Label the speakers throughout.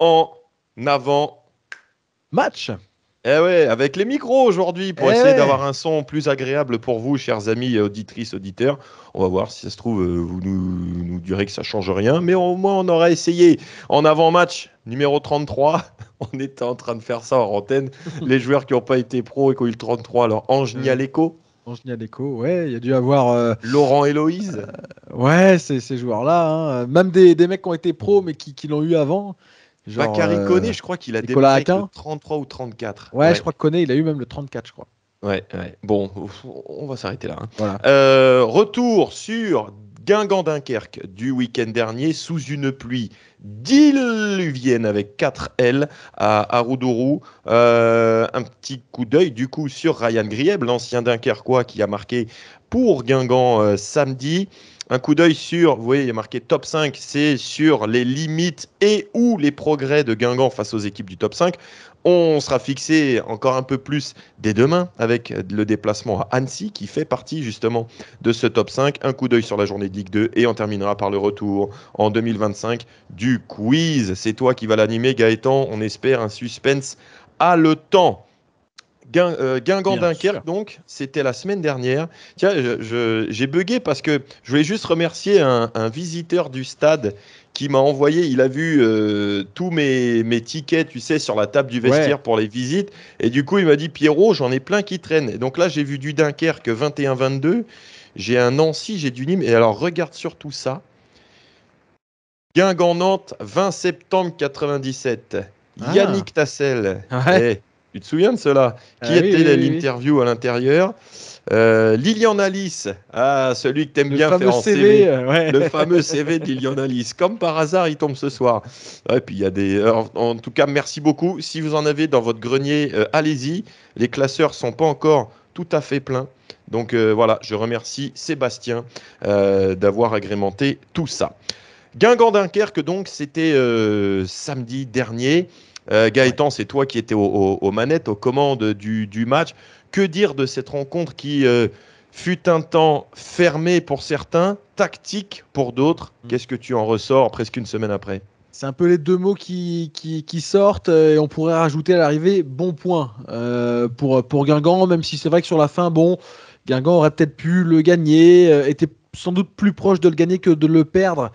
Speaker 1: en avant.
Speaker 2: Match.
Speaker 1: Eh ouais, avec les micros aujourd'hui pour essayer d'avoir un son plus agréable pour vous, chers amis auditrices, auditeurs. On va voir si ça se trouve, vous nous direz que ça change rien, mais au moins on aura essayé. En avant-match, numéro 33, on était en train de faire ça en antenne. Les joueurs qui n'ont pas été pros et qui ont eu le 33, alors Ange Nialéco.
Speaker 2: Ange Nialéco, ouais, il y a dû avoir...
Speaker 1: Laurent Héloïse.
Speaker 2: Ouais, ces joueurs-là, hein. Même des mecs qui ont été pros, mais qui l'ont eu avant. Genre,
Speaker 1: Bakary Koné, je crois qu'il a
Speaker 2: Nicolas
Speaker 1: démarré avec
Speaker 2: Aquin.
Speaker 1: le 33 ou 34.
Speaker 2: Ouais, je crois que Koné, il a eu même le 34, je crois.
Speaker 1: Ouais. Bon, on va s'arrêter là.
Speaker 2: Voilà.
Speaker 1: Retour sur Guingamp-Dunkerque du week-end dernier sous une pluie diluvienne avec 4 L à Roudourou. Un petit coup d'œil du coup sur Ryan Grieb, l'ancien Dunkerquois qui a marqué pour Guingamp samedi. Un coup d'œil sur, vous voyez, il y a marqué top 5, c'est sur les limites et ou les progrès de Guingamp face aux équipes du top 5. On sera fixé encore un peu plus dès demain avec le déplacement à Annecy qui fait partie justement de ce top 5. Un coup d'œil sur la journée de Ligue 2 et on terminera par le retour en 2025 du quiz. C'est toi qui vas l'animer, Gaëtan. On espère un suspense haletant. Guingamp-Dunkerque, donc, c'était la semaine dernière. Tiens, j'ai bugué parce que je voulais juste remercier un visiteur du stade qui m'a envoyé, il a vu tous mes tickets, tu sais, sur la table du vestiaire pour les visites. Et du coup, il m'a dit, Pierrot, j'en ai plein qui traînent. Et donc là, j'ai vu du Dunkerque 21-22. J'ai un Nancy, j'ai du Nîmes. Et alors, regarde surtout ça. Guingamp-Nantes, 20 septembre 97. Yannick Tassel.
Speaker 2: Ouais.
Speaker 1: Tu te souviens de cela? Qui était l'interview à l'intérieur? Lilian Alice, celui que tu aimes bien faire en CV. Le fameux CV de Lilian Alice. Comme par hasard, il tombe ce soir. Et puis il y a des. Alors, en tout cas, merci beaucoup. Si vous en avez dans votre grenier, allez-y. Les classeurs sont pas encore tout à fait pleins. Donc voilà, je remercie Sébastien d'avoir agrémenté tout ça. Guingamp-Dunkerque, donc, c'était samedi dernier. Gaëtan, c'est toi qui étais aux manettes, aux commandes du match. Que dire de cette rencontre qui fut un temps fermé pour certains, tactique pour d'autres? Qu'est-ce que tu en ressors presque une semaine après?
Speaker 2: C'est un peu les deux mots qui sortent et on pourrait rajouter à l'arrivée bon point pour Guingamp, même si c'est vrai que sur la fin, bon, Guingamp aurait peut-être pu le gagner, était sans doute plus proche de le gagner que de le perdre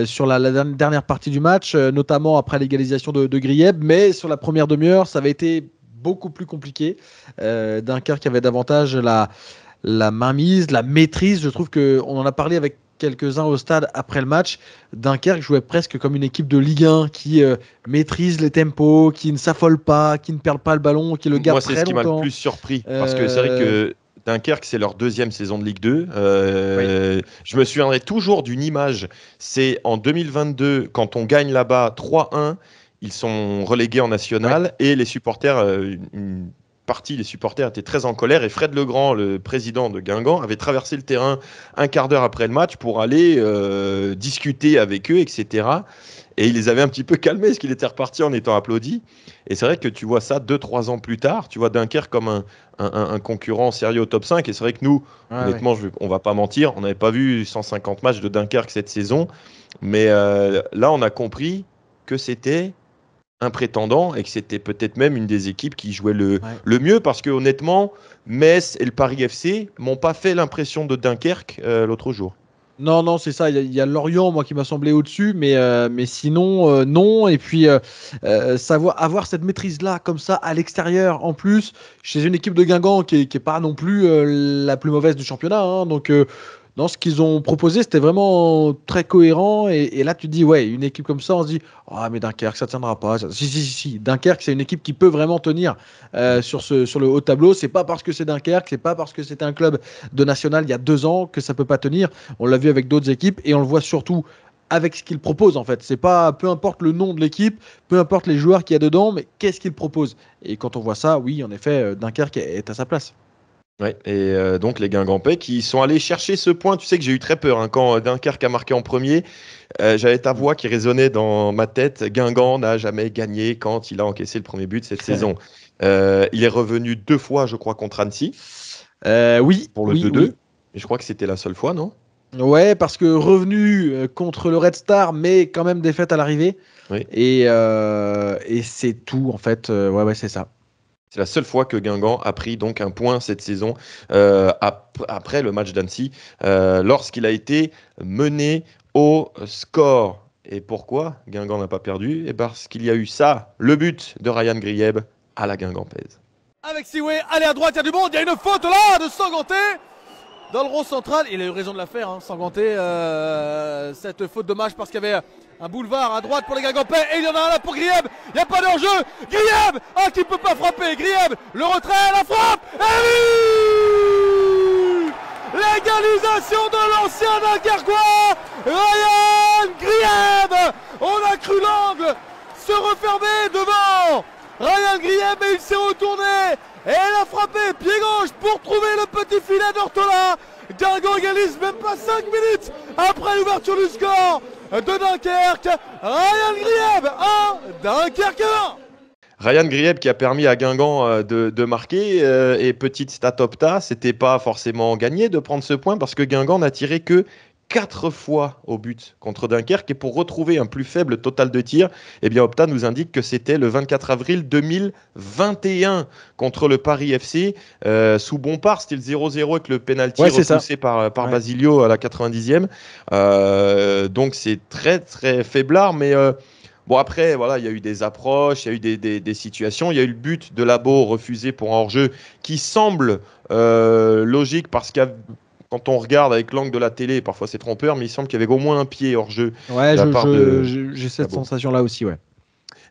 Speaker 2: sur la dernière partie du match, notamment après l'égalisation de Grieb, mais sur la première demi-heure, ça avait été beaucoup plus compliqué. Dunkerque avait davantage la mainmise, la maîtrise. Je trouve qu'on en a parlé avec quelques-uns au stade après le match. Dunkerque jouait presque comme une équipe de Ligue 1 qui maîtrise les tempos, qui ne s'affole pas, qui ne perd pas le ballon, qui le garde très longtemps.
Speaker 1: Moi, c'est ce qui m'a le plus surpris. Parce que c'est vrai que Dunkerque, c'est leur deuxième saison de Ligue 2. Je me souviendrai toujours d'une image. C'est en 2022, quand on gagne là-bas 3-1, ils sont relégués en national et les supporters, une partie des supporters étaient très en colère et Fred Legrand, le président de Guingamp, avait traversé le terrain un quart d'heure après le match pour aller discuter avec eux, etc. Et il les avait un petit peu calmés parce qu'il était reparti en étant applaudi. Et c'est vrai que tu vois ça 2-3 ans plus tard, tu vois Dunkerque comme un concurrent sérieux au top 5. Et c'est vrai que nous, honnêtement, on va pas mentir, on n'avait pas vu 150 matchs de Dunkerque cette saison. Mais là, on a compris que c'était un prétendant et que c'était peut-être même une des équipes qui jouait le mieux parce que honnêtement, Metz et le Paris FC m'ont pas fait l'impression de Dunkerque l'autre jour.
Speaker 2: Non, c'est ça. Il y a Lorient, moi, qui m'a semblé au-dessus, mais sinon, non. Et puis, avoir cette maîtrise-là, comme ça, à l'extérieur, en plus, chez une équipe de Guingamp qui est pas non plus la plus mauvaise du championnat. Hein. Donc, non, ce qu'ils ont proposé, c'était vraiment très cohérent. Et là, tu te dis, ouais, une équipe comme ça, on se dit, ah, mais Dunkerque, ça tiendra pas. Si. Dunkerque, c'est une équipe qui peut vraiment tenir sur le haut tableau. C'est pas parce que c'est Dunkerque, c'est pas parce que c'était un club de national il y a 2 ans que ça peut pas tenir. On l'a vu avec d'autres équipes et on le voit surtout avec ce qu'ils proposent en fait. C'est pas peu importe le nom de l'équipe, peu importe les joueurs qu'il y a dedans, mais qu'est-ce qu'ils proposent. Et quand on voit ça, oui, en effet, Dunkerque est à sa place.
Speaker 1: Ouais, et donc les Guingampais qui sont allés chercher ce point. Tu sais que j'ai eu très peur quand Dunkerque a marqué en premier. J'avais ta voix qui résonnait dans ma tête. Guingamp n'a jamais gagné quand il a encaissé le premier but cette saison. Il est revenu 2 fois, je crois, contre Annecy.
Speaker 2: Oui.
Speaker 1: Pour le 2-2. Et je crois que c'était la seule fois, non?
Speaker 2: Ouais, parce que revenu contre le Red Star, mais quand même défaite à l'arrivée.
Speaker 1: Oui.
Speaker 2: Et c'est tout, en fait. Ouais, c'est ça.
Speaker 1: C'est la seule fois que Guingamp a pris donc un point cette saison après le match d'Annecy, lorsqu'il a été mené au score. Et pourquoi Guingamp n'a pas perdu? Et parce qu'il y a eu ça, le but de Ryan Grieb à la Guingampaise.
Speaker 3: Avec Siwe, allez à droite, il y a du monde, il y a une faute là de Sanganté dans le rond central. Il a eu raison de la faire, hein, Sanganté, cette faute dommage parce qu'il y avait un boulevard à droite pour les Guingampais et il y en a un là pour Grieb. Il n'y a pas d'enjeu. Grieb, qui ne peut pas frapper. Grieb, le retrait, la frappe. Et oui, l'égalisation de l'ancien Dunkerquois, Ryan Grieb. On a cru l'angle se refermer devant Ryan Grieb, mais il s'est retourné et elle a frappé pied gauche pour trouver le petit filet d'Ortola. Guingamp égalise même pas 5 minutes après l'ouverture du score de Dunkerque. Ryan Grieb 1, Dunkerque 1.
Speaker 1: Ryan Grieb qui a permis à Guingamp de marquer, et petite stat opta, c'était pas forcément gagné de prendre ce point parce que Guingamp n'a tiré que 4 fois au but contre Dunkerque, et pour retrouver un plus faible total de tir, eh bien Opta nous indique que c'était le 24 avril 2021 contre le Paris FC sous Bompard, c'était le 0-0 avec le pénalty repoussé par Basilio à la 90e. Donc c'est très très faiblard, mais bon, après, voilà, il y a eu des approches, il y a eu des situations. Il y a eu le but de Labo refusé pour un hors-jeu qui semble logique parce qu'il y a, quand on regarde avec l'angle de la télé, parfois c'est trompeur, mais il semble qu'il y avait au moins un pied hors-jeu.
Speaker 2: Ouais, j'ai cette sensation-là aussi, ouais.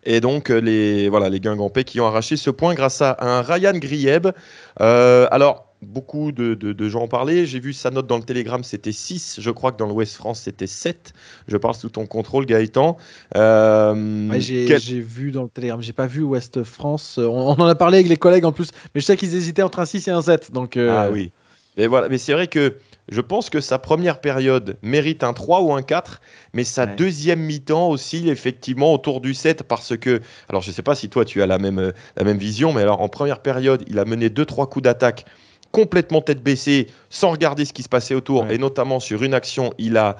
Speaker 1: Et donc, les Guingampais qui ont arraché ce point grâce à un Ryan Grieb. Alors, beaucoup de gens en parlaient. J'ai vu sa note dans le Télégramme, c'était 6. Je crois que dans l'Ouest France, c'était 7. Je parle sous ton contrôle, Gaëtan.
Speaker 2: Ouais, j'ai vu dans le Télégramme. J'ai pas vu Ouest France. On en a parlé avec les collègues en plus. Mais je sais qu'ils hésitaient entre un 6 et un 7. Donc,
Speaker 1: Ah oui. Mais voilà, mais c'est vrai que je pense que sa première période mérite un 3 ou un 4, mais sa deuxième mi-temps aussi, effectivement, autour du 7, parce que, alors je ne sais pas si toi tu as la même vision, mais alors en première période, il a mené 2-3 coups d'attaque complètement tête baissée, sans regarder ce qui se passait autour, et notamment sur une action, il a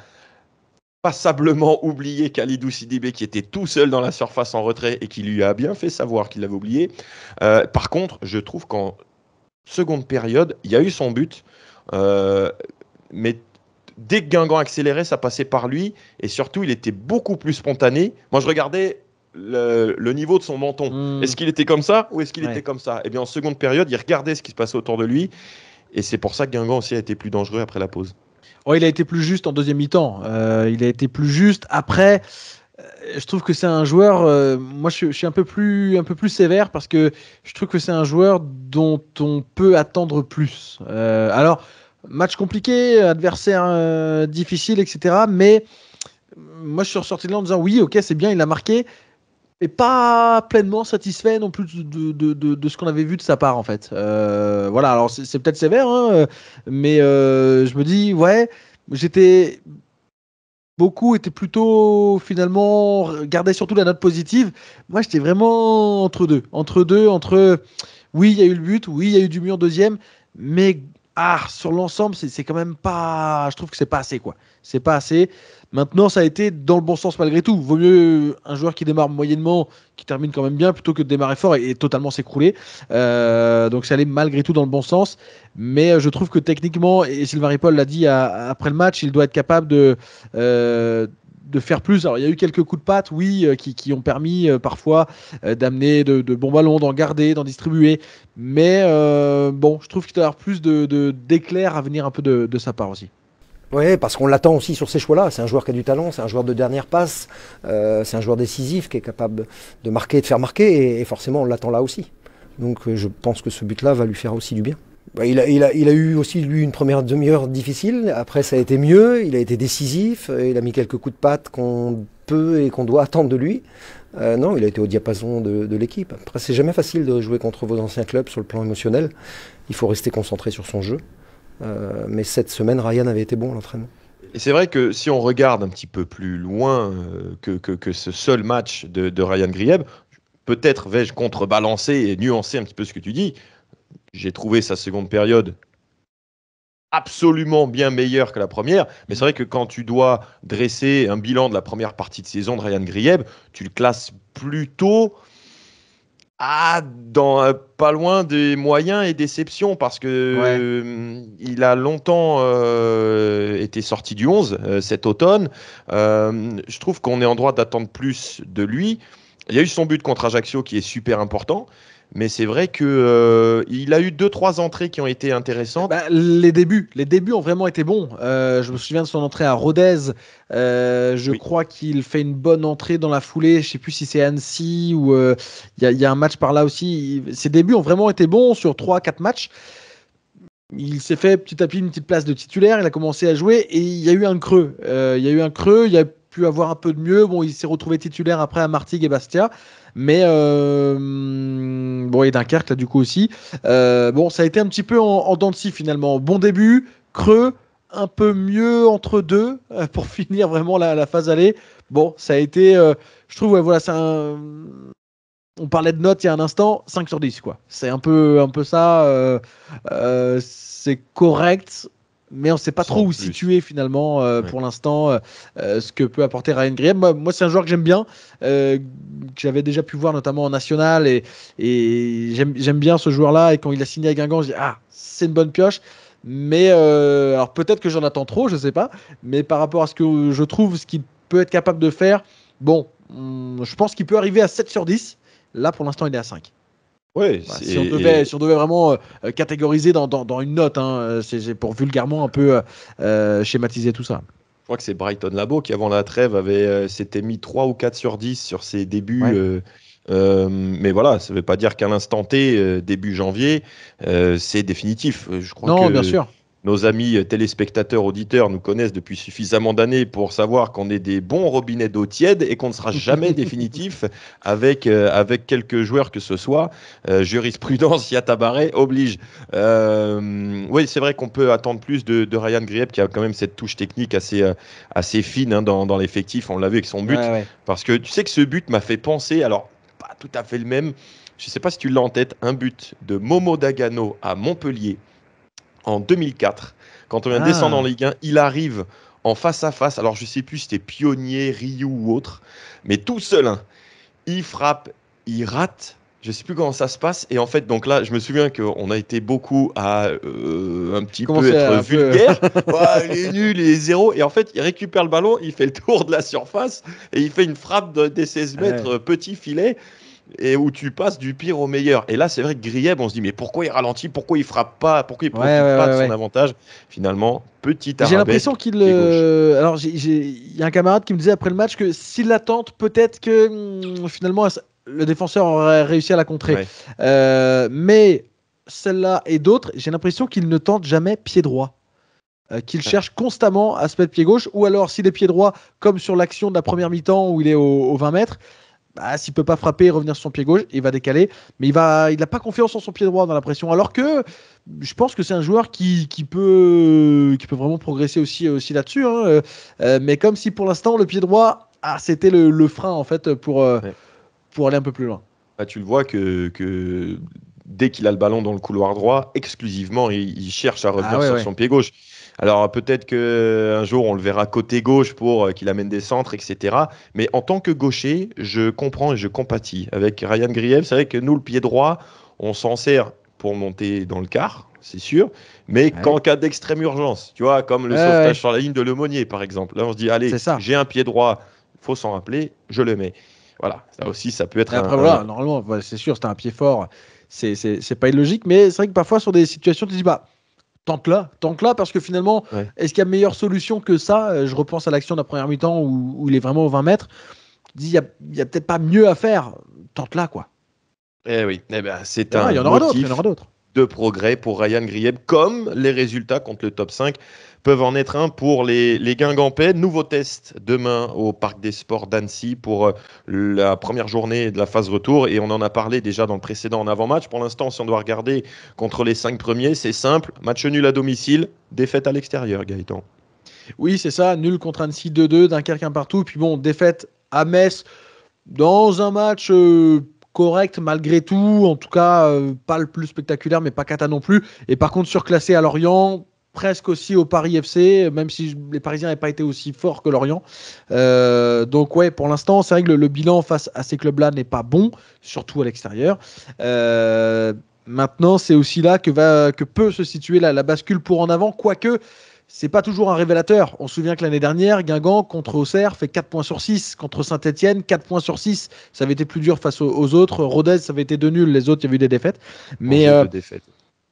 Speaker 1: passablement oublié Khalidou Sidibé qui était tout seul dans la surface en retrait et qui lui a bien fait savoir qu'il l'avait oublié. Par contre, je trouve qu'en seconde période, il y a eu son but, mais dès que Guingamp accélérait, ça passait par lui, et surtout, il était beaucoup plus spontané. Moi, je regardais le niveau de son menton. Est-ce qu'il était comme ça ou est-ce qu'il était comme ça? Eh bien, en seconde période, il regardait ce qui se passait autour de lui, et c'est pour ça que Guingamp aussi a été plus dangereux après la pause.
Speaker 2: Oh, il a été plus juste en deuxième mi-temps. Il a été plus juste. Après, je trouve que c'est un joueur. Moi, je suis un peu plus sévère parce que je trouve que c'est un joueur dont on peut attendre plus. Alors, match compliqué, adversaire difficile, etc. Mais moi, je suis ressorti de là en disant oui, ok, c'est bien, il a marqué, mais pas pleinement satisfait non plus de ce qu'on avait vu de sa part, en fait. Voilà, alors c'est peut-être sévère, hein, mais je me dis, ouais, beaucoup étaient plutôt, finalement, gardaient surtout la note positive. Moi, j'étais vraiment entre oui, il y a eu le but, oui, il y a eu du mieux en deuxième, mais sur l'ensemble, c'est quand même pas. Je trouve que c'est pas assez, quoi. C'est pas assez. Maintenant, ça a été dans le bon sens malgré tout. Vaut mieux un joueur qui démarre moyennement, qui termine quand même bien, plutôt que de démarrer fort et totalement s'écrouler. Donc, ça allait malgré tout dans le bon sens. Mais je trouve que techniquement, et Sylvain Ripoll l'a dit après le match, il doit être capable de faire plus. Alors, il y a eu quelques coups de patte, oui, qui ont permis parfois d'amener de bons ballons, d'en garder, d'en distribuer. Mais bon, je trouve qu'il doit y avoir plus d'éclairs à venir un peu de sa part aussi.
Speaker 4: Oui, parce qu'on l'attend aussi sur ces choix-là. C'est un joueur qui a du talent, c'est un joueur de dernière passe, c'est un joueur décisif qui est capable de marquer, de faire marquer, et forcément on l'attend là aussi. Donc je pense que ce but-là va lui faire aussi du bien. Il a eu aussi, lui, une première demi-heure difficile. Après, ça a été mieux. Il a été décisif. Il a mis quelques coups de patte qu'on peut et qu'on doit attendre de lui. Non, il a été au diapason de l'équipe. Après, c'est jamais facile de jouer contre vos anciens clubs sur le plan émotionnel. Il faut rester concentré sur son jeu. Mais cette semaine, Ryan avait été bon à l'entraînement.
Speaker 1: Et c'est vrai que si on regarde un petit peu plus loin que ce seul match de Ryan Grieb, peut-être vais-je contrebalancer et nuancer un petit peu ce que tu dis. J'ai trouvé sa seconde période absolument bien meilleure que la première. Mais c'est vrai que quand tu dois dresser un bilan de la première partie de saison de Ryan Grieb, tu le classes plutôt pas loin des moyens et déceptions parce que il a longtemps été sorti du 11 cet automne. Je trouve qu'on est en droit d'attendre plus de lui. Il y a eu son but contre Ajaccio qui est super important. Mais c'est vrai qu'il a eu 2-3 entrées qui ont été intéressantes.
Speaker 2: Les débuts ont vraiment été bons. Je me souviens de son entrée à Rodez. Je crois qu'il fait une bonne entrée dans la foulée. Je ne sais plus si c'est Annecy ou il y a un match par là aussi. Ses débuts ont vraiment été bons sur 3-4 matchs. Il s'est fait petit à petit une petite place de titulaire. Il a commencé à jouer et il y a eu un creux. Il a pu avoir un peu de mieux. Bon, il s'est retrouvé titulaire après à Martigues et Bastia. Mais et Dunkerque là du coup aussi. Ça a été un petit peu en dents de scie finalement. Bon début, creux, un peu mieux entre deux pour finir vraiment la phase aller. Bon, ça a été, je trouve, on parlait de notes il y a un instant, 5 sur 10 quoi. C'est un peu ça. C'est correct. Mais on ne sait pas trop où situer finalement pour l'instant ce que peut apporter Ryan Grieb. Moi, c'est un joueur que j'aime bien, que j'avais déjà pu voir notamment en national et j'aime bien ce joueur-là. Et quand il a signé à Guingamp, je dis c'est une bonne pioche. Mais alors peut-être que j'en attends trop, je ne sais pas. Mais par rapport à ce que je trouve, ce qu'il peut être capable de faire, je pense qu'il peut arriver à 7 sur 10. Là, pour l'instant, il est à 5.
Speaker 1: Ouais,
Speaker 2: si on devait vraiment catégoriser dans une note, c'est pour vulgairement un peu schématiser tout ça.
Speaker 1: Je crois que c'est Brighton Labo qui, avant la trêve, s'était mis 3 ou 4 sur 10 sur ses débuts. Mais voilà, ça ne veut pas dire qu'à l'instant T, début janvier, c'est définitif. Je crois que
Speaker 2: bien sûr.
Speaker 1: Nos amis téléspectateurs, auditeurs nous connaissent depuis suffisamment d'années pour savoir qu'on est des bons robinets d'eau tiède et qu'on ne sera jamais définitif avec quelques joueurs que ce soit. Jurisprudence, Yatabaré oblige. Oui, c'est vrai qu'on peut attendre plus de Ryan Grieb qui a quand même cette touche technique assez fine dans l'effectif. On l'a vu avec son but. Parce que tu sais que ce but m'a fait penser, alors pas tout à fait le même, je ne sais pas si tu l'as en tête, un but de Momo Dagano à Montpellier en 2004, quand on vient de descendre en Ligue 1, il arrive en face à face. Alors je sais plus si c'était Pionnier, Ryu ou autre, mais tout seul, il frappe, il rate. Je sais plus comment ça se passe. Et en fait, donc là, je me souviens qu'on a été beaucoup à un petit peu être vulgaire. Il est nul, il est zéro. Et en fait, il récupère le ballon, il fait le tour de la surface et il fait une frappe des 16 mètres, petit filet. Et où tu passes du pire au meilleur. Et là, c'est vrai que Grieb, on se dit, mais pourquoi il ralentit, pourquoi il frappe pas, pourquoi il profite pas de son avantage. Finalement, petit arabesque.
Speaker 2: J'ai l'impression qu'il... Alors, il y a un camarade qui me disait après le match que s'il la tente, peut-être que finalement, le défenseur aurait réussi à la contrer. Mais celle-là et d'autres, j'ai l'impression qu'il ne tente jamais pied droit. Qu'il cherche constamment à se mettre pied gauche. Ou alors, s'il est pied droit, comme sur l'action de la première mi-temps où il est aux 20 mètres, s'il peut pas frapper et revenir sur son pied gauche, il va décaler. Mais il n'a pas confiance en son pied droit dans la pression. Alors que je pense que c'est un joueur qui peut vraiment progresser aussi là-dessus. Mais comme si pour l'instant le pied droit, c'était le frein en fait pour aller un peu plus loin.
Speaker 1: Tu le vois que dès qu'il a le ballon dans le couloir droit, exclusivement, il cherche à revenir sur son pied gauche. Alors peut-être qu'un jour on le verra côté gauche pour qu'il amène des centres, etc. Mais en tant que gaucher, je comprends et je compatis avec Ryan Grieb. C'est vrai que nous, le pied droit, on s'en sert pour monter dans le quart, c'est sûr. Mais qu'en cas d'extrême urgence, tu vois, comme le sauvetage sur la ligne de Lemonnier, par exemple. Là, on se dit, allez, j'ai un pied droit, il faut s'en rappeler, je le mets. Voilà, ça aussi, ça peut être
Speaker 2: normalement, c'est sûr, c'est un pied fort. C'est pas illogique, mais c'est vrai que parfois, sur des situations, tu te dis, tente-la, parce que finalement, est-ce qu'il y a meilleure solution que ça? Je repense à l'action de la première mi-temps où il est vraiment aux 20 mètres. Je dis, il y a peut-être pas mieux à faire. Tente-la, quoi.
Speaker 1: Oui, c'est
Speaker 2: il y en aura d'autres.
Speaker 1: De progrès pour Ryan Grieb, comme les résultats contre le top 5 peuvent en être un pour les Guingampais. Nouveau test demain au Parc des Sports d'Annecy pour la première journée de la phase retour. Et on en a parlé déjà dans le précédent en avant-match. Pour l'instant, si on doit regarder contre les 5 premiers, c'est simple. Match nul à domicile, défaite à l'extérieur, Gaëtan.
Speaker 2: Oui, c'est ça. Nul contre Annecy 2-2, Dunkerque un partout. Puis bon, défaite à Metz dans un match... correct malgré tout, en tout cas pas le plus spectaculaire mais pas cata non plus, et par contre surclassé à Lorient, presque aussi au Paris FC, même si les Parisiens n'avaient pas été aussi forts que Lorient. Donc ouais, pour l'instant, c'est vrai que le bilan face à ces clubs-là n'est pas bon, surtout à l'extérieur. Maintenant, c'est aussi là que peut se situer la bascule pour en avant, quoique c'est pas toujours un révélateur. On se souvient que l'année dernière, Guingamp contre Auxerre fait 4 points sur 6. Contre Saint-Etienne, 4 points sur 6. Ça avait été plus dur face aux autres. Rodez, ça avait été 2 nuls. Les autres, il y a eu des défaites. Mais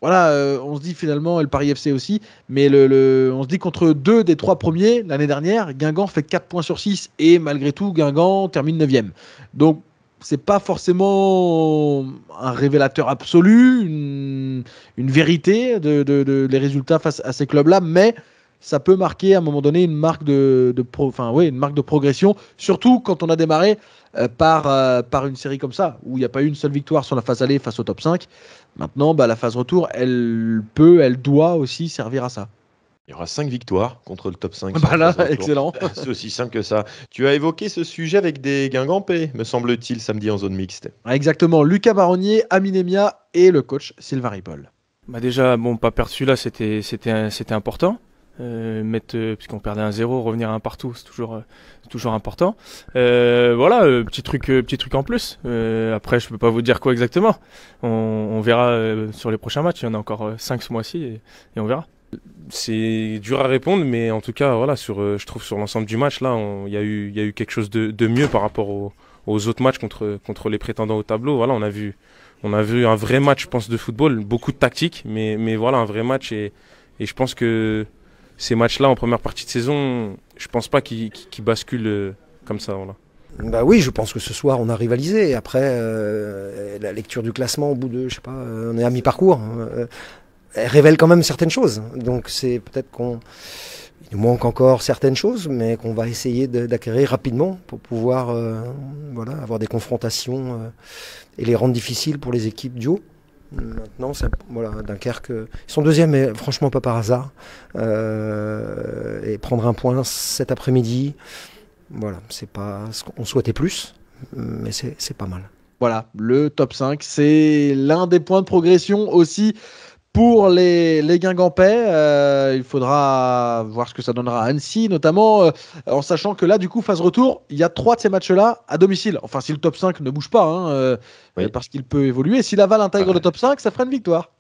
Speaker 2: voilà, on se dit finalement, et le Paris FC aussi, mais on se dit contre 2 des 3 premiers, l'année dernière, Guingamp fait 4 points sur 6. Et malgré tout, Guingamp termine 9e. Donc, c'est pas forcément un révélateur absolu, une vérité les résultats face à ces clubs-là, mais ça peut marquer à un moment donné une marque de progression, surtout quand on a démarré par une série comme ça, où il n'y a pas eu une seule victoire sur la phase aller face au top 5. Maintenant, la phase retour, elle doit aussi servir à ça.
Speaker 1: Il y aura 5 victoires contre le top 5.
Speaker 2: Voilà, excellent.
Speaker 1: C'est aussi simple que ça. Tu as évoqué ce sujet avec des Guingampais, me semble-t-il, samedi en zone mixte.
Speaker 2: Exactement. Lucas Marronnier, Amine Emia et le coach Sylvain Ripoll.
Speaker 5: Déjà, pas perdre celui-là, c'était important. Puisqu'on perdait 1-0, revenir à un partout, c'est toujours important. Petit truc en plus. Après, je peux pas vous dire quoi exactement. On verra sur les prochains matchs. Il y en a encore 5 ce mois-ci et on verra. C'est dur à répondre, mais en tout cas, je trouve sur l'ensemble du match, là, il y a eu quelque chose de mieux par rapport aux autres matchs contre les prétendants au tableau. Voilà, on a vu un vrai match, je pense, de football, beaucoup de tactique, mais voilà, un vrai match. Et je pense que ces matchs-là, en première partie de saison, je pense pas qu'ils basculent comme ça. Voilà.
Speaker 4: Oui, je pense que ce soir, on a rivalisé. Après, la lecture du classement, au bout de, on est à mi-parcours. Elle révèle quand même certaines choses. Donc c'est peut-être il nous manque encore certaines choses, mais qu'on va essayer d'acquérir rapidement pour pouvoir avoir des confrontations et les rendre difficiles pour les équipes du haut. Maintenant, Dunkerque, ils sont deuxièmes, mais franchement pas par hasard. Et prendre un point cet après-midi, c'est pas ce qu'on souhaitait plus, mais c'est pas mal.
Speaker 2: Voilà, le top 5, c'est l'un des points de progression aussi. Pour les Guingampais, il faudra voir ce que ça donnera à Annecy, notamment en sachant que là, du coup, phase retour, il y a 3 de ces matchs-là à domicile. Enfin, si le top 5 ne bouge pas, parce qu'il peut évoluer. Si Laval intègre le top 5, ça ferait une victoire.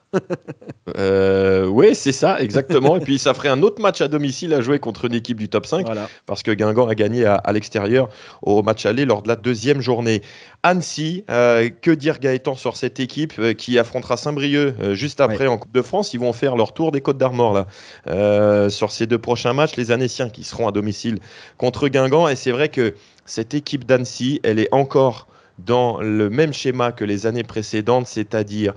Speaker 1: Oui, c'est ça, exactement. Et puis ça ferait un autre match à domicile à jouer contre une équipe du top 5, parce que Guingamp a gagné à l'extérieur au match aller lors de la 2e journée. Annecy, que dire Gaëtan sur cette équipe qui affrontera Saint-Brieuc juste après en Coupe de France. Ils vont faire leur tour des Côtes d'Armor là. Sur ces 2 prochains matchs, les Annéciens qui seront à domicile contre Guingamp. Et c'est vrai que cette équipe d'Annecy, elle est encore dans le même schéma que les années précédentes, c'est-à-dire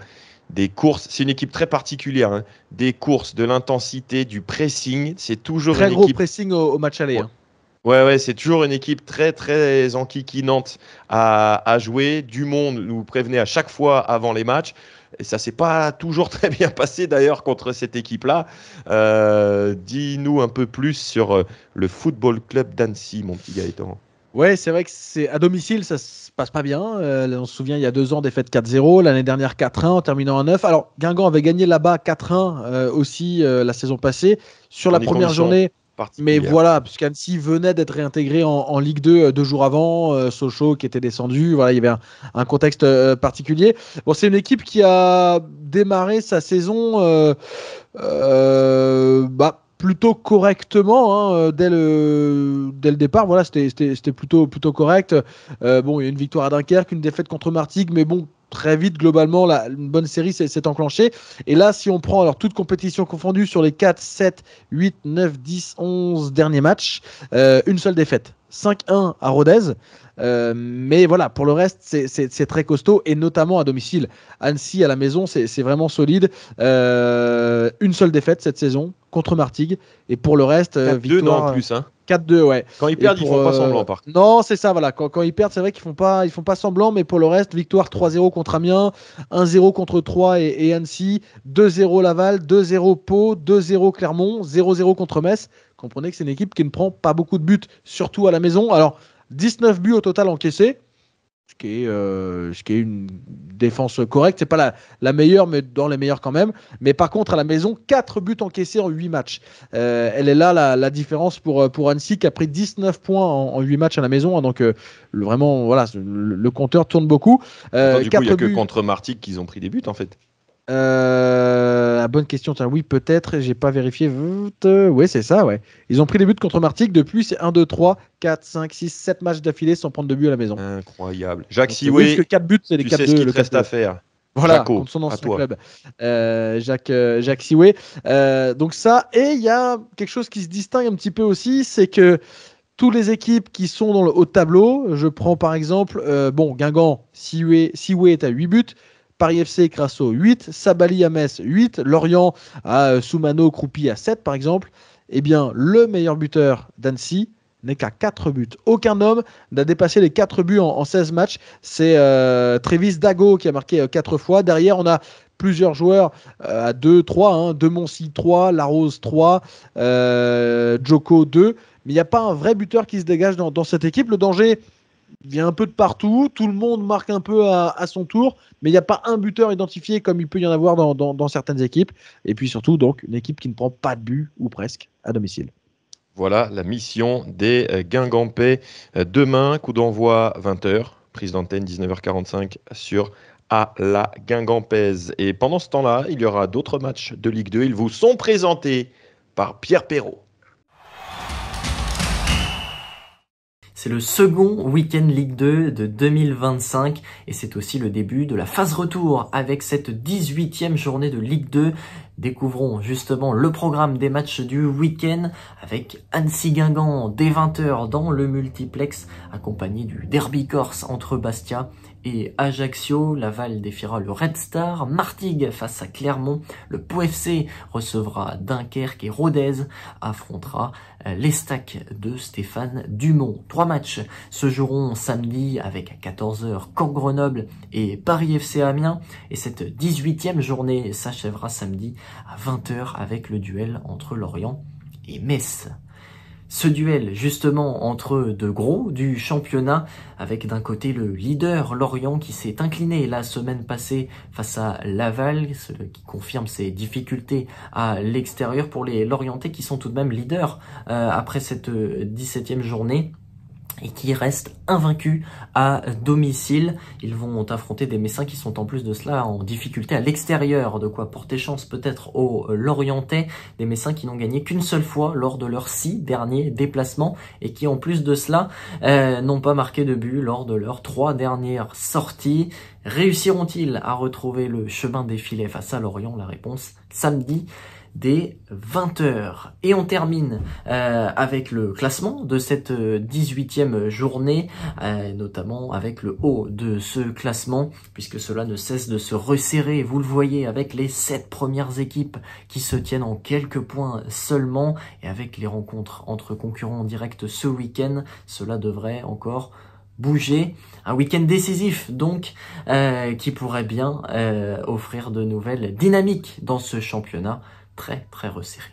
Speaker 1: des courses, c'est une équipe très particulière, hein. Des courses, de l'intensité, du pressing, c'est toujours
Speaker 2: très
Speaker 1: une
Speaker 2: gros
Speaker 1: équipe...
Speaker 2: pressing au match aller. Hein.
Speaker 1: Ouais, c'est toujours une équipe très très enquiquinante à jouer. Dumont nous prévenait à chaque fois avant les matchs. Et ça s'est pas toujours très bien passé d'ailleurs contre cette équipe-là. Dis-nous un peu plus sur le Football Club d'Annecy, mon petit Gaëtan.
Speaker 2: Ouais, c'est vrai que c'est à domicile, ça se passe pas bien. On se souvient, il y a 2 ans, défaite 4-0. L'année dernière, 4-1 en terminant à 9. Alors, Guingamp avait gagné là-bas 4-1 aussi la saison passée sur la première journée. Mais voilà, puisqu'Annecy venait d'être réintégré en Ligue 2 2 jours avant, Sochaux qui était descendu, voilà, il y avait un contexte particulier. Bon, c'est une équipe qui a démarré sa saison plutôt correctement dès le départ. Voilà, c'était plutôt correct. Il y a une victoire à Dunkerque, une défaite contre Martigues, mais bon, très vite, globalement, une bonne série s'est enclenchée. Et là, si on prend alors toute compétition confondue sur les 4, 7, 8, 9, 10, 11 derniers matchs, une seule défaite. 5-1 à Rodez. Mais voilà, pour le reste, c'est très costaud, et notamment à domicile. Annecy à la maison, c'est vraiment solide. Une seule défaite cette saison contre Martigues, et pour le reste,
Speaker 1: 4-2
Speaker 2: victoire.
Speaker 1: Non, en plus, hein.
Speaker 2: 4-2, ouais.
Speaker 1: Quand ils perdent, ils font pas semblant, par contre.
Speaker 2: Non, c'est ça, voilà. Quand ils perdent, c'est vrai qu'ils font pas semblant, mais pour le reste, victoire 3-0 contre Amiens, 1-0 contre Troyes et Annecy, 2-0 Laval, 2-0 Pau, 2-0 Clermont, 0-0 contre Metz. Comprenez que c'est une équipe qui ne prend pas beaucoup de buts, surtout à la maison. Alors, 19 buts au total encaissés. ce qui est une défense correcte. C'est pas la meilleure, mais dans les meilleures quand même. Mais par contre, à la maison, 4 buts encaissés en 8 matchs. Elle est là la différence pour Annecy, qui a pris 19 points en 8 matchs à la maison. Hein, donc, vraiment, voilà, le compteur tourne beaucoup.
Speaker 1: Du coup, il n'y a que contre Martigues qu'ils ont pris des buts, en fait.
Speaker 2: Bonne question. Tiens, oui, peut-être. J'ai pas vérifié. Oui, c'est ça. Ouais. Ils ont pris des buts contre Martigues. Depuis, c'est 1, 2, 3, 4, 5, 6, 7 matchs d'affilée sans prendre de but à la maison.
Speaker 1: Incroyable. Jacques Sioué,
Speaker 2: oui, 4 buts, c'est les 4
Speaker 1: sais ce qu'il te reste à faire.
Speaker 2: Voilà,
Speaker 1: Jaco,
Speaker 2: contre son ancien club. Jacques Sioué. Donc ça, et il y a quelque chose qui se distingue un petit peu aussi, c'est que toutes les équipes qui sont dans le haut de tableau, je prends par exemple, Guingamp, Sioué est à 8 buts. Paris FC, Crasso 8, Sabali à Metz 8, Lorient à Soumano, Croupi à 7 par exemple. Eh bien, le meilleur buteur d'Annecy n'est qu'à 4 buts. Aucun homme n'a dépassé les 4 buts en 16 matchs. C'est Trévis Dago qui a marqué 4 fois. Derrière, on a plusieurs joueurs à 2, 3, hein, Demoncy 3, Larose 3, Joko 2. Mais il n'y a pas un vrai buteur qui se dégage dans cette équipe. Le danger vient un peu de partout, tout le monde marque un peu à son tour, mais il n'y a pas un buteur identifié comme il peut y en avoir dans certaines équipes. Et puis surtout, donc, une équipe qui ne prend pas de but, ou presque, à domicile.
Speaker 1: Voilà la mission des Guingampais. Demain, coup d'envoi 20h, prise d'antenne 19h45 sur à la Guingampaise. Et pendant ce temps-là, il y aura d'autres matchs de Ligue 2. Ils vous sont présentés par Pierre Perrault.
Speaker 6: C'est le second week-end Ligue 2 de 2025 et c'est aussi le début de la phase retour avec cette 18e journée de Ligue 2. Découvrons justement le programme des matchs du week-end avec Annecy-Guingamp dès 20h dans le multiplex accompagné du derby corse entre Bastia et Ajaccio. Laval défiera le Red Star, Martigues face à Clermont, le Pau FC recevra Dunkerque et Rodez affrontera l'Estac de Stéphane Dumont. 3 matchs se joueront samedi avec à 14h Caen-Grenoble et Paris FC Amiens et cette 18e journée s'achèvera samedi à 20h avec le duel entre Lorient et Metz. Ce duel justement entre deux gros du championnat avec d'un côté le leader Lorient qui s'est incliné la semaine passée face à Laval, ce qui confirme ses difficultés à l'extérieur pour les Lorientais qui sont tout de même leaders après cette 17e journée et qui restent invaincus à domicile. Ils vont affronter des Messins qui sont en plus de cela en difficulté à l'extérieur, de quoi porter chance peut-être aux Lorientais, des Messins qui n'ont gagné qu'une seule fois lors de leurs 6 derniers déplacements et qui en plus de cela n'ont pas marqué de but lors de leurs 3 dernières sorties. Réussiront-ils à retrouver le chemin des filets face à Lorient? La réponse samedi dès 20h. Et on termine avec le classement de cette 18e journée, notamment avec le haut de ce classement, puisque cela ne cesse de se resserrer, vous le voyez, avec les 7 premières équipes qui se tiennent en quelques points seulement, et avec les rencontres entre concurrents en direct ce week-end, cela devrait encore bouger. Un week-end décisif donc qui pourrait bien offrir de nouvelles dynamiques dans ce championnat très très resserré.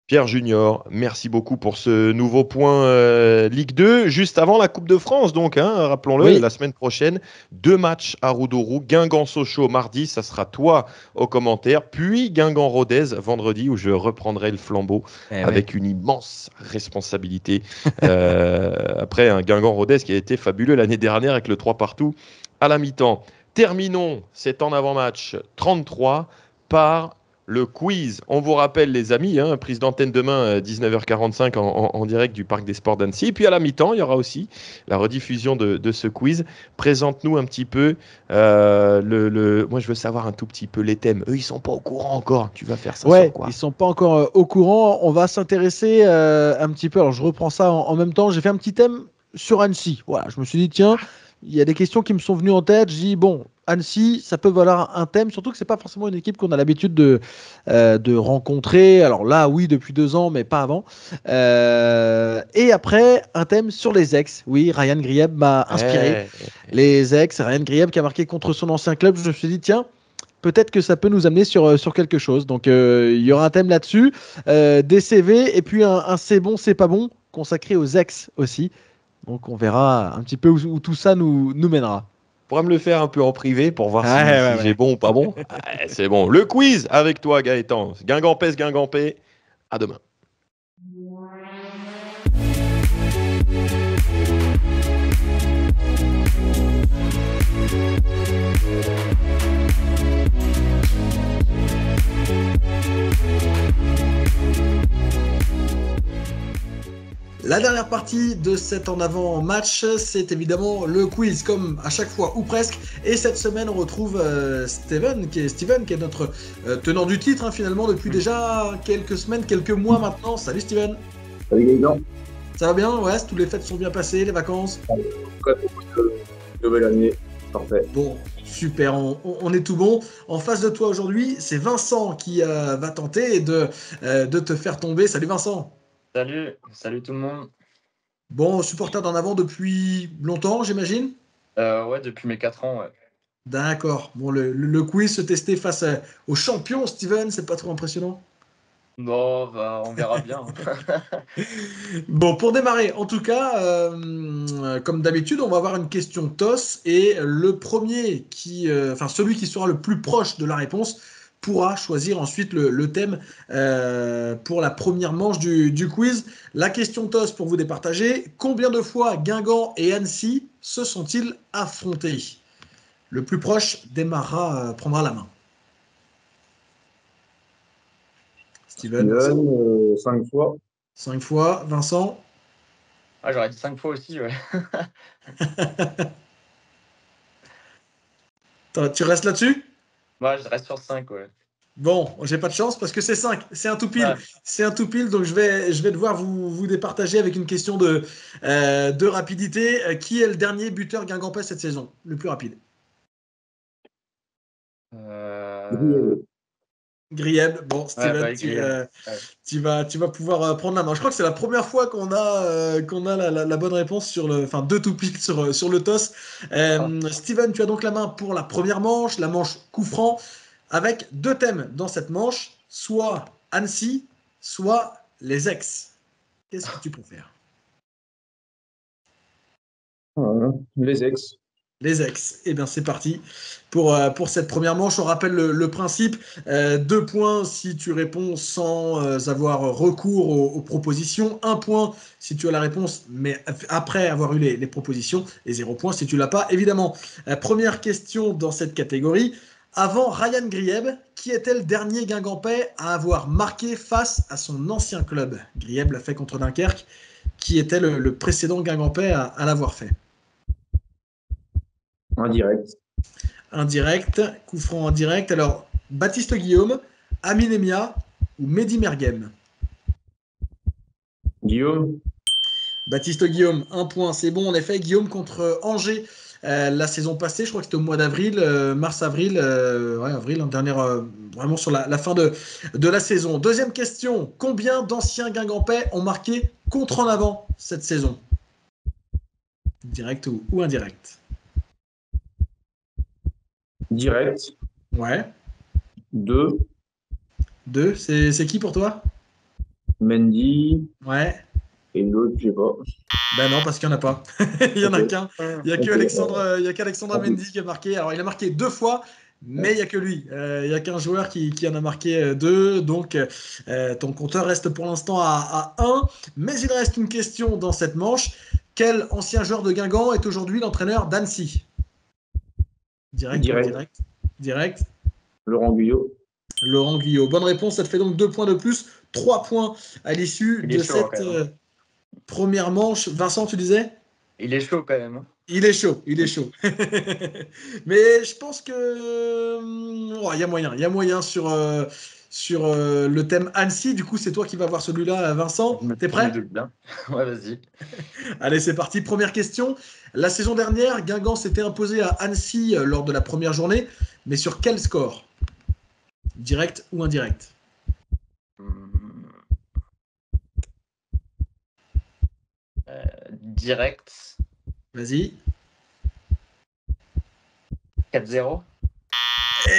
Speaker 1: Pierre Junior, merci beaucoup pour ce nouveau point Ligue 2. Juste avant la Coupe de France, donc, hein, rappelons-le, oui. La semaine prochaine, 2 matchs à Roudourou. Guingamp-Sochaux mardi, ça sera toi au commentaire. Puis Guingamp-Rodez vendredi, où je reprendrai le flambeau avec une immense responsabilité. Après un Guingamp-Rodez qui a été fabuleux l'année dernière avec le 3 partout à la mi-temps. Terminons cet en avant-match 33 par le quiz. On vous rappelle, les amis, hein, prise d'antenne demain 19h45 en direct du Parc des Sports d'Annecy. Et puis à la mi-temps, il y aura aussi la rediffusion de ce quiz. Présente-nous un petit peu moi, je veux savoir un tout petit peu les thèmes. Eux, ils sont pas au courant encore. Tu vas faire ça sur quoi?
Speaker 2: Ils sont pas encore au courant. On va s'intéresser un petit peu. Alors, je reprends ça en même temps. J'ai fait un petit thème sur Annecy. Voilà, je me suis dit, tiens, il y a des questions qui me sont venues en tête. Je dis, bon, Annecy, ça peut valoir un thème, surtout que c'est pas forcément une équipe qu'on a l'habitude de rencontrer. Alors là, oui, depuis 2 ans, mais pas avant. Et après, un thème sur les ex. Oui, Ryan Grieb m'a inspiré. Les ex, Ryan Grieb qui a marqué contre son ancien club. Je me suis dit, tiens, peut-être que ça peut nous amener sur quelque chose. Donc, il y aura un thème là-dessus, des CV, et puis un c'est bon, c'est pas bon, consacré aux ex aussi. Donc on verra un petit peu où tout ça nous mènera.
Speaker 1: Tu pourras me le faire un peu en privé pour voir si j'ai
Speaker 2: ouais.
Speaker 1: bon ou pas bon. C'est bon. Le quiz avec toi, Gaëtan. Guingampais, Guingampais. À demain.
Speaker 2: La dernière partie de cet en avant match, c'est évidemment le quiz, comme à chaque fois ou presque. Et cette semaine, on retrouve Steven, qui est notre tenant du titre, hein, finalement, depuis déjà quelques semaines, quelques mois maintenant. Salut Steven.
Speaker 7: Salut Gaëtan.
Speaker 2: Ça va bien? Ouais, toutes les fêtes sont bien passées, les vacances?
Speaker 7: Très nouvelle année, parfait.
Speaker 2: Bon, super, on est tout bon. En face de toi aujourd'hui, c'est Vincent qui va tenter de te faire tomber. Salut Vincent.
Speaker 8: Salut tout le monde.
Speaker 2: Bon, supporter d'en avant depuis longtemps, j'imagine?
Speaker 8: Ouais, depuis mes 4 ans, ouais.
Speaker 2: D'accord. Bon, le quiz se tester face au champion, Steven, c'est pas trop impressionnant?
Speaker 8: Non, bah, on verra bien.
Speaker 2: Bon, pour démarrer, en tout cas, comme d'habitude, on va avoir une question toss et le premier celui qui sera le plus proche de la réponse pourra choisir ensuite le thème pour la première manche du quiz. La question toss pour vous départager: combien de fois Guingamp et Annecy se sont-ils affrontés? Le plus proche prendra la main. Steven,
Speaker 7: 5 fois.
Speaker 2: 5 fois. Vincent?
Speaker 8: Ah, j'aurais dit 5 fois aussi, ouais.
Speaker 2: Tu restes là-dessus?
Speaker 8: Moi, je reste sur 5, ouais.
Speaker 2: Bon, j'ai pas de chance parce que c'est 5. C'est un tout pile. Ouais. C'est un tout pile, donc je vais devoir vous départager avec une question de rapidité. Qui est le dernier buteur guingampais cette saison? Le plus rapide. Grieb. Bon, Steven, ouais, tu vas pouvoir prendre la main. Je crois que c'est la première fois qu'on a la bonne réponse sur deux tout piles sur le toss. Steven, tu as donc la main pour la première manche, la manche coup franc, avec 2 thèmes dans cette manche, soit Annecy, soit les ex. Qu'est-ce que tu préfères?
Speaker 7: Les ex.
Speaker 2: Les ex. Eh bien, c'est parti pour cette première manche. On rappelle le principe. 2 points si tu réponds sans avoir recours aux propositions. 1 point si tu as la réponse, mais après avoir eu les propositions. Et 0 point si tu l'as pas, évidemment. Première question dans cette catégorie. Avant Ryan Grieb, qui était le dernier Guingampais à avoir marqué face à son ancien club? Grieb l'a fait contre Dunkerque. Qui était le précédent Guingampais à l'avoir fait? Indirect, coup franc en direct. Alors, Baptiste Guillaume, Amin Emia ou Mehdi Merghem?
Speaker 7: Guillaume.
Speaker 2: Baptiste Guillaume, 1 point, c'est bon. En effet, Guillaume contre Angers la saison passée, je crois que c'était au mois d'avril, mars-avril, avril, en dernière, vraiment sur la fin de la saison. Deuxième question, combien d'anciens Guingampais ont marqué contre en avant cette saison? Direct ou indirect?
Speaker 7: Direct.
Speaker 2: Ouais.
Speaker 7: 2.
Speaker 2: 2, c'est qui pour toi?
Speaker 7: Mendy.
Speaker 2: Ouais.
Speaker 7: Et l'autre, je sais pas.
Speaker 2: Ben non, parce qu'il n'y en a pas. Il n'y en a qu'un. Il n'y a qu'Alexandre Mendy qui a marqué. Alors, il a marqué 2 fois, mais il n'y a que lui. Il n'y a qu'un joueur qui en a marqué 2. Donc, ton compteur reste pour l'instant à 1. Mais il reste une question dans cette manche. Quel ancien joueur de Guingamp est aujourd'hui l'entraîneur d'Annecy? Direct.
Speaker 7: Laurent Guyot.
Speaker 2: Laurent Guyot. Bonne réponse. Ça te fait donc 2 points de plus. 3 points à l'issue de cette première manche. Vincent, tu disais?
Speaker 8: Il est chaud quand même.
Speaker 2: Il est chaud. Mais je pense que il y a moyen sur le thème Annecy. Du coup, c'est toi qui vas voir celui-là, Vincent. T'es prêt?
Speaker 8: Bien. Ouais, vas-y.
Speaker 2: Allez, c'est parti. Première question. La saison dernière, Guingamp s'était imposé à Annecy lors de la première journée, mais sur quel score? Direct ou indirect?
Speaker 8: Direct.
Speaker 2: Vas-y.
Speaker 8: 4-0.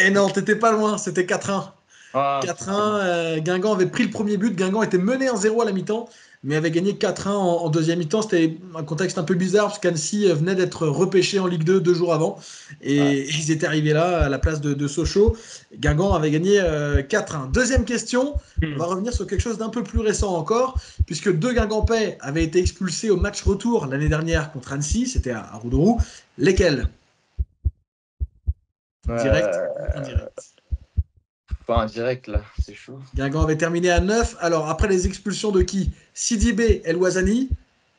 Speaker 2: Eh non, t'étais pas loin, c'était 4-1. 4-1, Guingamp avait pris le premier but, Guingamp était mené 1-0 à la mi-temps, mais avait gagné 4-1 en deuxième mi-temps. C'était un contexte un peu bizarre parce qu'Annecy venait d'être repêché en Ligue 2 2 jours avant et ils étaient arrivés là à la place de Sochaux. Guingamp avait gagné 4-1. Deuxième question, on va revenir sur quelque chose d'un peu plus récent encore, puisque 2 Guingampais avaient été expulsés au match retour l'année dernière contre Annecy, c'était à Roudroux. Lesquels? Direct ou indirect?
Speaker 8: Pas indirect là, c'est chaud.
Speaker 2: Guingamp avait terminé à 9. Alors, après les expulsions de qui? Sidibé El Ouazani,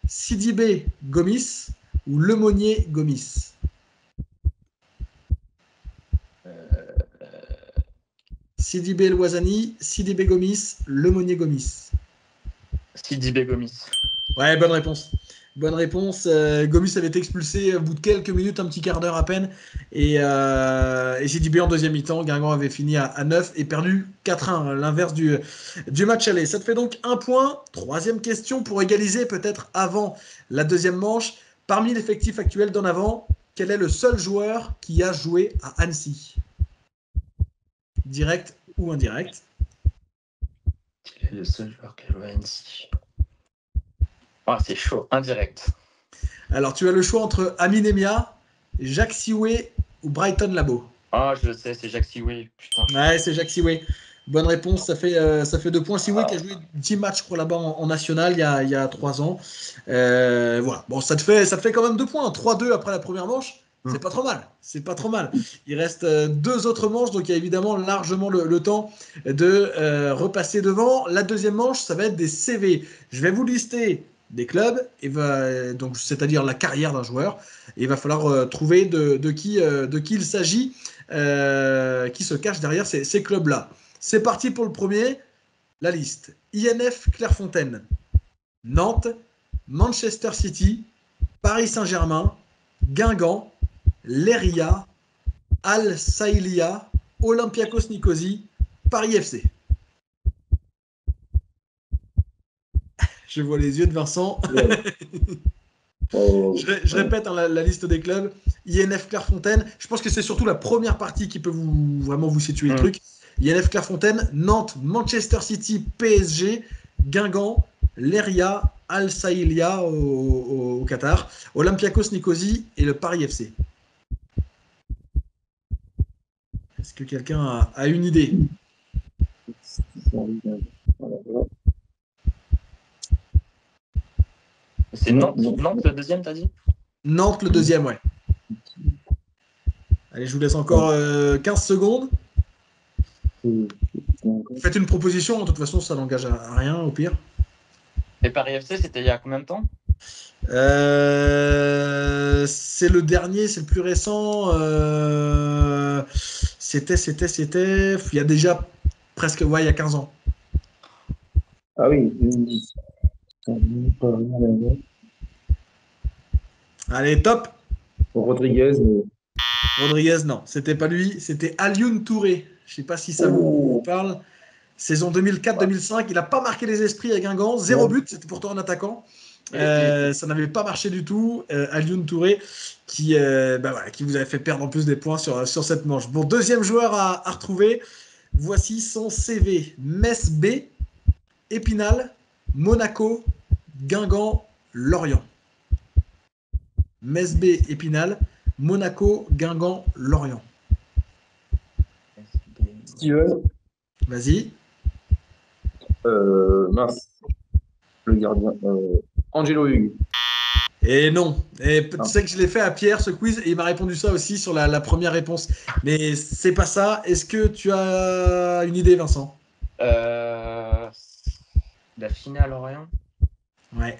Speaker 2: Sidibé Gomis ou Lemonnier Gomis? Sidibé El Ouazani, Sidibé Gomis, Lemonnier Gomis.
Speaker 8: Sidibé Gomis.
Speaker 2: Ouais, bonne réponse. Bonne réponse. Gomis avait été expulsé au bout de quelques minutes, un petit quart d'heure à peine. Et Sidibé en deuxième mi-temps. Guingamp avait fini à 9 et perdu 4-1, l'inverse du match aller. Ça te fait donc 1 point. Troisième question pour égaliser peut-être avant la deuxième manche. Parmi l'effectif actuel d'en avant, quel est le seul joueur qui a joué à Annecy? Direct ou indirect?
Speaker 8: Quel est le seul joueur qui a joué à Annecy? C'est chaud, indirect.
Speaker 2: Alors, tu as le choix entre Amin Emia, Jacques Sioué ou Brighton Labo.
Speaker 8: Je le sais, c'est Jacques Sioué. Putain.
Speaker 2: Ouais, c'est Jacques Sioué. Bonne réponse, ça fait 2 points. Sioué qui a joué 10 matchs pour là-bas en national il y a 3 ans. Voilà. Bon, ça te fait quand même 2 points. 3-2 après la première manche. C'est pas trop mal. C'est pas trop mal. Il reste 2 autres manches, donc il y a évidemment largement le temps de repasser devant. La deuxième manche, ça va être des CV. Je vais vous lister des clubs, donc c'est-à-dire la carrière d'un joueur. Et il va falloir trouver de qui il s'agit, qui se cache derrière ces clubs-là. C'est parti pour le premier. La liste. INF Clairefontaine, Nantes, Manchester City, Paris Saint-Germain, Guingamp, Leiria, Al Saïlia, Olympiakos Nicosie, Paris FC. Je vois les yeux de Vincent. Je répète la liste des clubs. INF Clairefontaine. Je pense que c'est surtout la première partie qui peut vraiment vous situer le truc. INF Clairefontaine, Nantes, Manchester City, PSG, Guingamp, Leiria, Al Saïlia au Qatar, Olympiakos Nicosie et le Paris FC. Est-ce que quelqu'un a une idée?
Speaker 8: C'est Nantes le deuxième, t'as dit?
Speaker 2: Nantes le deuxième, ouais. Allez, je vous laisse encore 15 secondes. Faites une proposition, de toute façon, ça n'engage à rien, au pire.
Speaker 8: Et Paris FC, c'était il y a combien de temps?
Speaker 2: C'est le dernier, c'est le plus récent. C'était. Il y a déjà presque, il y a 15 ans.
Speaker 7: Ah oui.
Speaker 2: Allez, top.
Speaker 7: Rodriguez.
Speaker 2: Rodriguez, non, c'était pas lui, c'était Alioune Touré. Je sais pas si ça vous parle. Saison 2004-2005, il n'a pas marqué les esprits à Guingamp, 0 but, c'était pourtant un attaquant. Ça n'avait pas marché du tout. Alioune Touré qui vous avait fait perdre en plus des points sur cette manche. Bon, deuxième joueur à retrouver. Voici son CV. Metz B, Épinal, Monaco, Guingamp, Lorient. Metz B, Épinal, Monaco, Guingamp, Lorient.
Speaker 7: Steven.
Speaker 2: Vas-y.
Speaker 7: Mince. Le gardien. Angelo Hugues.
Speaker 2: Et non. Et tu sais que je l'ai fait à Pierre ce quiz et il m'a répondu ça aussi sur la première réponse. Mais c'est pas ça. Est-ce que tu as une idée, Vincent?
Speaker 8: La finale Lorient.
Speaker 2: Ouais.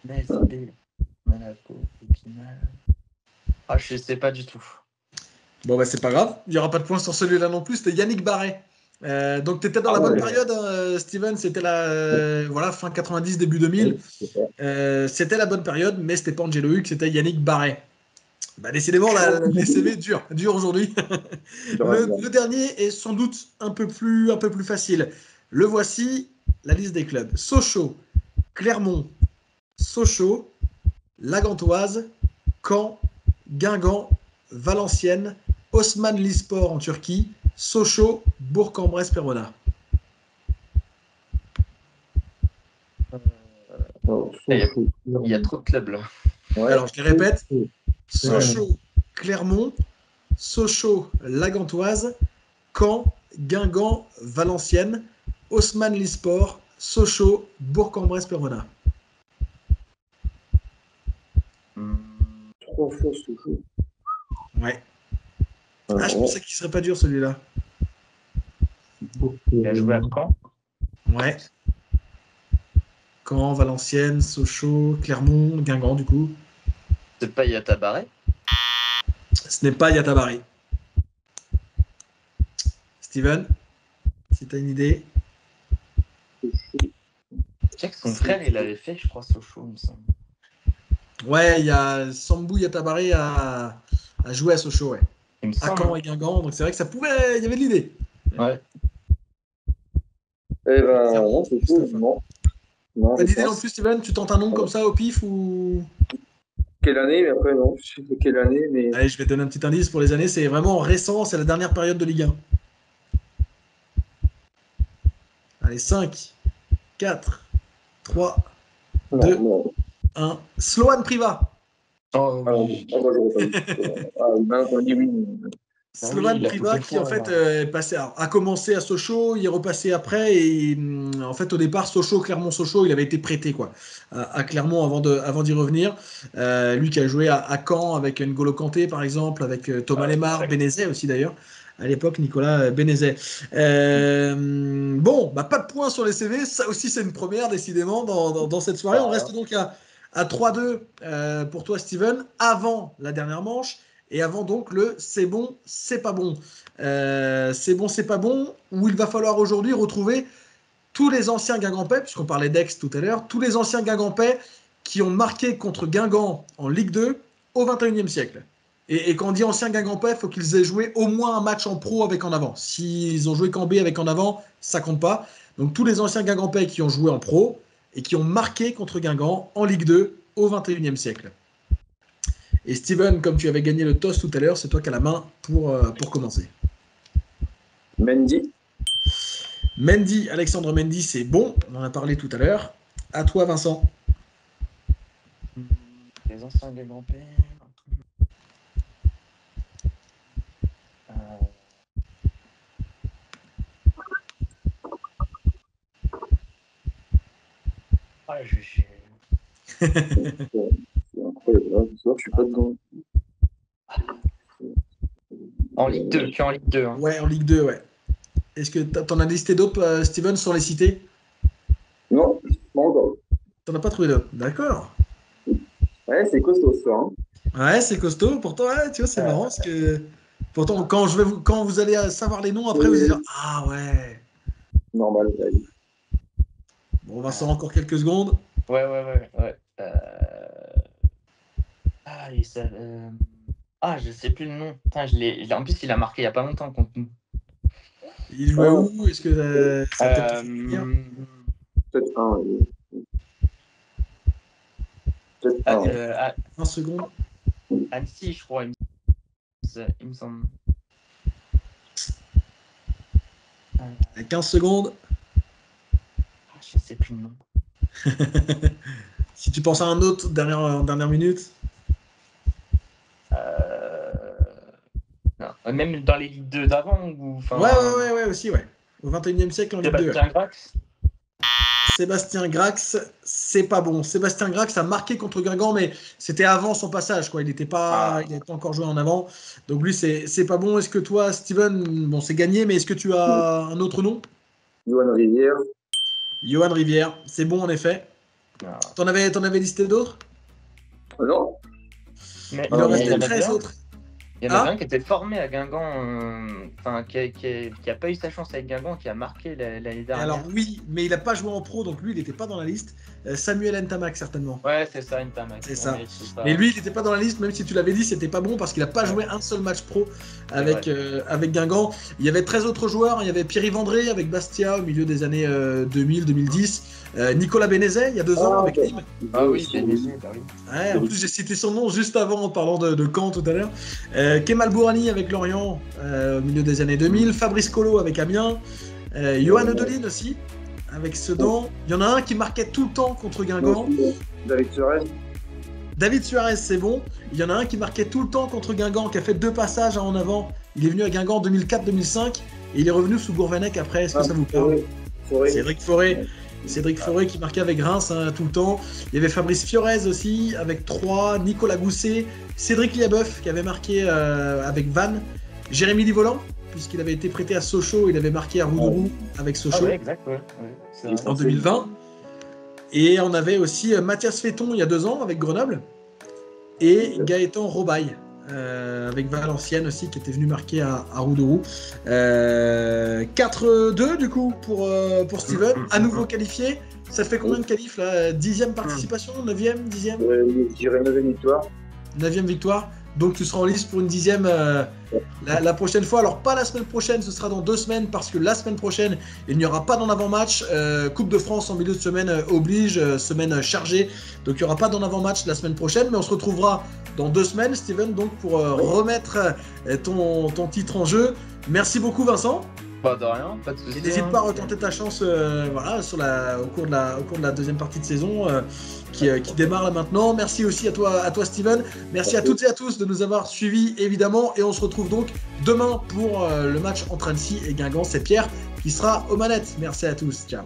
Speaker 8: Metz B, Monaco, Épinal. Je sais pas du tout.
Speaker 2: Bon, c'est pas grave. Il n'y aura pas de point sur celui-là non plus. C'était Yannick Barret. Donc, tu étais dans la bonne période, Steven. C'était fin 90, début 2000. C'était la bonne période, mais c'était pas Angelo Hugues, c'était Yannick Barret. Décidément, les CV dur aujourd'hui. Le dernier est sans doute un peu plus facile. Le voici, la liste des clubs. Sochaux, Clermont, Sochaux, La Gantoise, Caen, Guingamp, Valenciennes, Osmanlispor en Turquie, Sochaux, Bourg-en-Bresse, Péronne.
Speaker 8: Il y a trop de clubs là.
Speaker 7: Ouais.
Speaker 2: Alors, je les répète. Sochaux, Clermont, Sochaux, La Gantoise, Caen, Guingamp, Valenciennes, Haussmann Lisport, Sochaux, Bourg-en-Bresse, Péronne.
Speaker 7: 3 fois Sochaux.
Speaker 2: Ouais. Ah, je pensais qu'il serait pas dur celui-là.
Speaker 8: Il a joué à Caen.
Speaker 2: Ouais. Caen, Valenciennes, Sochaux, Clermont, Guingamp, du coup.
Speaker 8: C'est pas Yatabaré.
Speaker 2: Ce n'est pas Yatabari. Steven, si tu as une idée.
Speaker 8: Tu sais que son frère, il avait fait, je crois, Sochaux, il me semble.
Speaker 2: Ouais, il y a Sambou Yatabari à jouer à Sochaux, ouais.
Speaker 8: Il me
Speaker 2: À
Speaker 8: semble.
Speaker 2: Caen et Guingamp, donc c'est vrai que ça pouvait. Il y avait de l'idée.
Speaker 8: Ouais.
Speaker 7: Eh ben, non, c'est fou. Non. Non,
Speaker 2: T'as
Speaker 7: je
Speaker 2: d'idée non
Speaker 7: pense.
Speaker 2: plus, Steven? Tu tentes un nom comme ça au pif ou.
Speaker 7: Quelle année, mais après, non. Je sais pas quelle année, mais.
Speaker 2: Allez, je vais te donner un petit indice pour les années. C'est vraiment récent, c'est la dernière période de Ligue 1. Allez, 5, 4, 3,
Speaker 7: Non,
Speaker 2: 2.
Speaker 7: non.
Speaker 2: 1. Sloan Priva.
Speaker 8: Oh,
Speaker 7: Ah, non, j'aurais pas dit. Ah, maintenant qu'on dit oui.
Speaker 2: Sloan
Speaker 8: il a
Speaker 2: Priva
Speaker 8: fait
Speaker 2: qui en
Speaker 8: fois,
Speaker 2: fait est passé, a commencé à Sochaux, il est repassé après et en fait au départ Sochaux, Clermont-Sochaux, il avait été prêté quoi à Clermont avant d'y revenir. Lui qui a joué à Caen avec N'Golo Kanté par exemple, avec Thomas Lemar, Bénézet aussi d'ailleurs. À l'époque, Nicolas Bénézet. Bon, bah, pas de points sur les CV. Ça aussi, c'est une première, décidément, dans cette soirée. On reste donc à 3-2 pour toi, Steven, avant la dernière manche. Et avant donc le c'est bon, c'est pas bon. C'est bon, c'est pas bon, où il va falloir aujourd'hui retrouver tous les anciens Guingampais, puisqu'on parlait d'Aix tout à l'heure, tous les anciens Guingampais qui ont marqué contre Guingamp en Ligue 2 au XXIe siècle. Et quand on dit anciens Guingampais, il faut qu'ils aient joué au moins un match en pro avec En Avant. S'ils ont joué qu'en B avec En Avant, ça compte pas. Donc tous les anciens Guingampais qui ont joué en pro et qui ont marqué contre Guingamp en Ligue 2 au XXIe siècle. Et Steven, comme tu avais gagné le toss tout à l'heure, c'est toi qui as la main pour commencer.
Speaker 7: Mendy.
Speaker 2: Mendy, Alexandre Mendy, c'est bon. On en a parlé tout à l'heure. À toi, Vincent.
Speaker 8: Les anciens des grands-pères. Ah,
Speaker 7: C'est incroyable. Ce soir, je suis pas dedans.
Speaker 8: En Ligue 2, que en Ligue 2. Hein.
Speaker 2: Ouais, en Ligue 2, ouais. Est-ce que t'en as listé d'autres, Steven, sans les citer?
Speaker 7: Non, pas encore.
Speaker 2: T'en as pas trouvé d'autres? D'accord.
Speaker 7: Ouais, c'est costaud ça. Hein.
Speaker 2: Ouais, c'est costaud. Pourtant, ouais, tu vois, c'est marrant parce que. Pourtant, quand vous allez savoir les noms, après, vous allez dire ah ouais.
Speaker 7: Normal. Ouais.
Speaker 2: Bon, Vincent, encore quelques secondes.
Speaker 8: Ouais. Ah, je sais plus le nom. Putain, en plus, il a marqué il y a pas longtemps contre nous.
Speaker 2: Il jouait où? Est-ce que ça a peut-être finir
Speaker 7: Peut-être un. Peut-être un.
Speaker 2: 1 seconde.
Speaker 8: Annecy, je crois, il me semble.
Speaker 2: 15 secondes.
Speaker 8: Je sais plus le nom.
Speaker 2: Si tu penses à un autre, dernière minute.
Speaker 8: Non. Même dans les Ligues 2 d'avant ou,
Speaker 2: Ouais, aussi, ouais. Au 21e siècle, en Ligue 2.
Speaker 8: Sébastien Grax.
Speaker 2: Sébastien Grax, c'est pas bon. Sébastien Grax a marqué contre Guingamp, mais c'était avant son passage, quoi. Il n'avait pas encore joué en avant. Donc lui, c'est pas bon. Est-ce que toi, Steven, bon, c'est gagné, mais est-ce que tu as un autre nom?
Speaker 7: Johan Rivière.
Speaker 2: Johan Rivière, c'est bon en effet. T'en avais listé d'autres?
Speaker 7: Non.
Speaker 8: Mais
Speaker 2: il en restait 13 autres.
Speaker 8: Il y en avait un qui était formé à Guingamp, qui a pas eu sa chance avec Guingamp, qui a marqué l'année dernière.
Speaker 2: Alors oui, mais il n'a pas joué en pro, donc lui, il n'était pas dans la liste. Samuel Ntamak, certainement.
Speaker 8: Ouais, c'est ça, Ntamak.
Speaker 2: C'est ça. Mais lui, il n'était pas dans la liste, même si tu l'avais dit, c'était pas bon, parce qu'il n'a pas joué un seul match pro avec Guingamp. Il y avait 13 autres joueurs, il y avait Pierre-Yves André avec Bastia au milieu des années 2000-2010.
Speaker 9: Nicolas Bénézet, il y a 2 ans, avec Nîmes.
Speaker 8: Ah oui, Bénézet, bah oui.
Speaker 9: Ouais, en plus, j'ai cité son nom juste avant en parlant de Caen tout à l'heure. Kemal Bourani avec Lorient au milieu des années 2000. Fabrice Colo avec Amiens. Johan Odeline aussi avec Sedan. Il y en a un qui marquait tout le temps contre Guingamp.
Speaker 7: David Suarez.
Speaker 9: David Suarez, c'est bon. Il y en a un qui marquait tout le temps contre Guingamp, qui a fait 2 passages en avant. Il est venu à Guingamp en 2004-2005 et il est revenu sous Gourvenec après. Est-ce que ça vous parle? Cédric Forêt. Cédric Forêt qui marquait avec Reims tout le temps. Il y avait Fabrice Fiorez aussi avec 3, Nicolas Gousset, Cédric Liabeuf qui avait marqué avec Vannes, Jérémy Livolan puisqu'il avait été prêté à Sochaux, il avait marqué à Roudourou avec Sochaux.
Speaker 8: Ah ouais, exact, ouais.
Speaker 9: En 2020. Et on avait aussi Mathias Féton il y a 2 ans avec Grenoble et Gaëtan Robaille avec Valenciennes aussi qui était venu marquer à Roudourou. 4-2 du coup pour Steven, à nouveau qualifié. Ça te fait combien de qualifs là? 10e participation, 9e, 10e?
Speaker 7: Je dirais 9e victoire.
Speaker 9: 9e victoire. Donc tu seras en lice pour une 10e la prochaine fois. Alors pas la semaine prochaine, ce sera dans 2 semaines parce que la semaine prochaine, il n'y aura pas d'en avant-match. Coupe de France en milieu de semaine oblige, semaine chargée. Donc il n'y aura pas d'en avant-match la semaine prochaine, mais on se retrouvera dans 2 semaines, Steven, donc pour remettre ton titre en jeu. Merci beaucoup Vincent.
Speaker 8: Pas de rien, pas de soucis.
Speaker 9: Et n'hésite pas à retenter ta chance voilà, au cours de la deuxième partie de saison qui démarre là maintenant. Merci aussi à toi Steven. Merci à toutes et à tous de nous avoir suivis évidemment. Et on se retrouve donc demain pour le match entre Annecy et Guingamp. C'est Pierre qui sera aux manettes. Merci à tous. Ciao.